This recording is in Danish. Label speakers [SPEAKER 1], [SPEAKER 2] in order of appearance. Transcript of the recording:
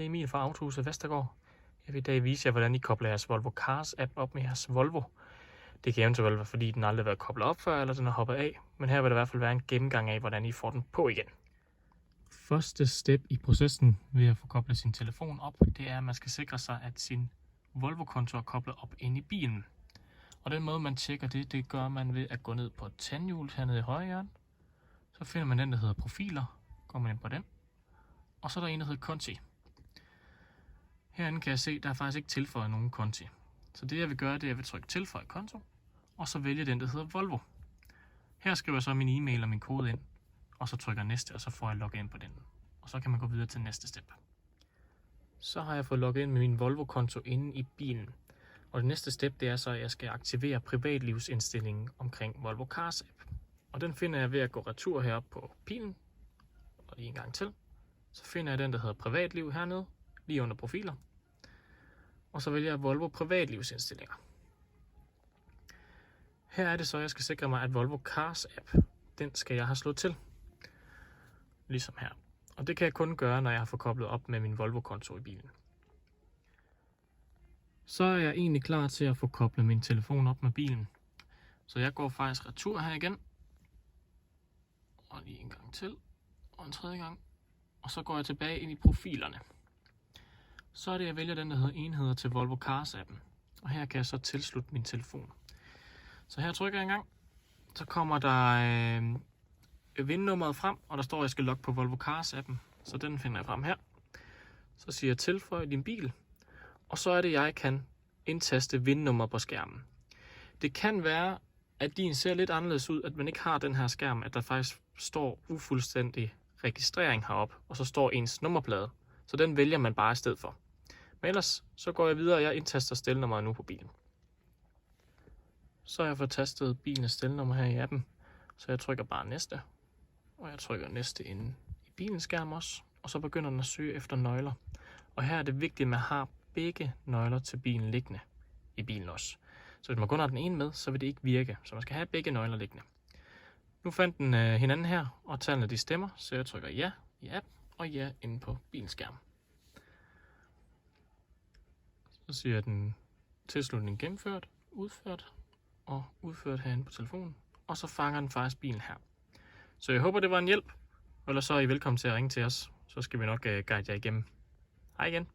[SPEAKER 1] Det er Emil fra Autohuset Vestergaard. Jeg vil i dag vise jer, hvordan I kobler jeres Volvo Cars app op med jeres Volvo. Det kan eventuelt være, fordi den aldrig har været koblet op før, eller den er hoppet af. Men her vil der i hvert fald være en gennemgang af, hvordan I får den på igen. Første step i processen ved at få koblet sin telefon op, det er, at man skal sikre sig, at sin Volvo-konto er koblet op inde i bilen. Og den måde, man tjekker det gør man ved at gå ned på tandhjulet hernede i højre hjørne. Så finder man den, der hedder profiler. Går man ind på den. Og så er der en, der hedder konti. Herinde kan jeg se, at der er faktisk ikke tilføjet nogen konti. Så det jeg vil gøre, det er, at jeg vil trykke tilføj konto, og så vælge den, der hedder Volvo. Her skriver jeg så min e-mail og min kode ind, og så trykker næste, og så får jeg logget ind på den. Og så kan man gå videre til næste step. Så har jeg fået logget ind med min Volvo-konto inde i bilen. Og det næste step, det er så, at jeg skal aktivere privatlivsindstillingen omkring Volvo Cars app. Og den finder jeg ved at gå retur heroppe på bilen, og lige en gang til. Så finder jeg den, der hedder privatliv hernede, lige under profiler. Og så vælger jeg Volvo privatlivsindstillinger. Her er det så, jeg skal sikre mig, at Volvo Cars app, den skal jeg have slået til. Ligesom her. Og det kan jeg kun gøre, når jeg har fået koblet op med min Volvo-konto i bilen. Så er jeg egentlig klar til at få koblet min telefon op med bilen. Så jeg går faktisk retur her igen. Og lige en gang til. Og en tredje gang. Og så går jeg tilbage ind i profilerne. Så er det, jeg vælger den, der hedder enheder til Volvo Cars appen. Og her kan jeg så tilslutte min telefon. Så her trykker jeg en gang. Så kommer der vindnummeret frem, og der står, at jeg skal logge på Volvo Cars appen. Så den finder jeg frem her. Så siger jeg tilføj din bil. Og så er det, jeg kan indtaste vindnummer på skærmen. Det kan være, at din ser lidt anderledes ud, at man ikke har den her skærm, at der faktisk står ufuldstændig registrering heroppe, og så står ens nummerplade. Så den vælger man bare i stedet for. Men ellers så går jeg videre, og jeg indtaster stelnummeret nu på bilen. Så har jeg fået tastet bilens stelnummer her i appen, så jeg trykker bare næste. Og jeg trykker næste inde i bilens skærm også, og så begynder den at søge efter nøgler. Og her er det vigtigt, at man har begge nøgler til bilen liggende i bilen også. Så hvis man kun har den ene med, så vil det ikke virke. Så man skal have begge nøgler liggende. Nu fandt den hinanden her, og tallene de stemmer, så jeg trykker ja i app og ja inde på bilens skærm. Så siger den tilslutning gennemført, udført og udført herinde på telefonen. Og så fanger den faktisk bilen her. Så jeg håber, det var en hjælp. Ellers så er I velkommen til at ringe til os. Så skal vi nok guide jer igennem. Hej igen.